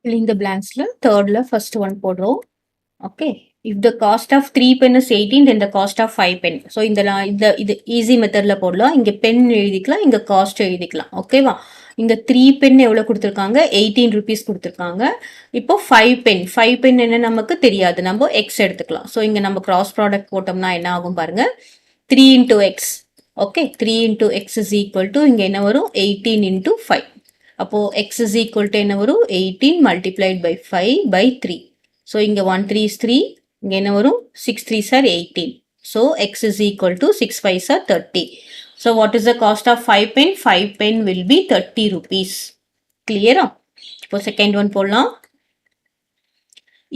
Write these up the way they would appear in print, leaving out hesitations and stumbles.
fill in the blanksல thirdல first one போடுறோம். Okay. If the cost of 3 pen is 18, then the cost of 5 pen. So இது easy methodல போடலாம். இங்க pen எழுதிக்கலாம், இங்க cost எழுதிக்கலாம். ஓகேவா? இங்க 3 pen எவ்வளவு கொடுத்திருக்காங்க? 18 rupees கொடுத்திருக்காங்க. இப்போ 5 pen என்ன நமக்கு தெரியாது. நம்ம x எடுத்துக்கலாம். So இங்க நம்ம cross product போட்டோம்னா என்ன ஆகும் பாருங்க. 3 into x. Okay, 3 into x is equal to இங்க என்ன வரும்? 18 into 5. அப்போ x is equal to என்ன வரும்? 18 multiplied by 5 by 3. So இங்க 1 3 is 3. இங்க என்ன வரும்? 6 3s are 18. So x is equal to 6 5s are 30. So what is the cost of 5 pen? 5 pen will be 30 rupees. Clear? இப்போ second one போடலாம்.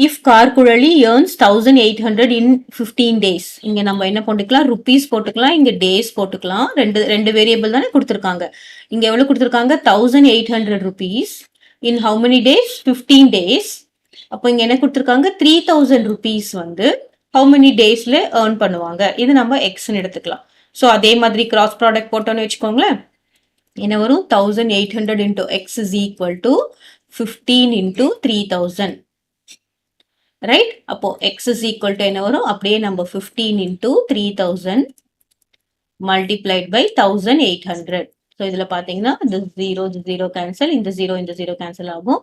If Karkurali earns 1800 in 15 days. இங்க நம்ம என்ன போட்டுக்கலாம்? rupees போட்டுக்கலாம், இங்க days போட்டுக்கலாம். ரெண்டு வேரியபிள் தானே கொடுத்திருக்காங்க. இங்க எவ்வளவு கொடுத்திருக்காங்க? 1800 rupees in how many days? 15 days. அப்போ இங்க என்ன கொடுத்திருக்காங்க? 3000 rupees வந்து how many daysல earn பண்ணுவாங்க. இது நம்ம x ன்னு எடுத்துக்கலாம். So அதே மாதிரி cross product போட்டோன்னு வச்சுக்கோங்களேன். என்ன வரும்? 1800 into x is equal to 15 into 3000. Right? அப்போ x is equal to என்ன வரும்? அப்படியே நம்ம 15 into 3000 multiplied by 1800. So இதுல பாத்தீங்கன்னா இந்த 0 cancel, இந்த 0 cancel ஆகும்.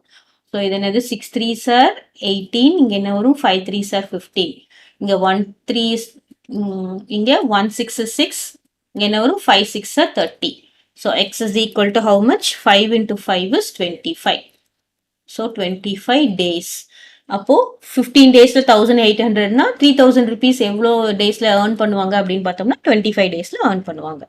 So இது என்னது? 6 3s are 18, இங்க என்ன வரும்? 5 3s are 15. இங்க 1 3 இங்க 1 6 is 6, இங்க என்ன வரும்? 5 6 are 30. So x is equal to how much? 5 into 5 is 25. So 25 days. அப்போ 15 daysல 1800னா 3000 rupees எவ்வளோ daysல earn பண்ணுவாங்க அப்படின்னு பார்த்தோம்னா 25 daysல earn பண்ணுவாங்க.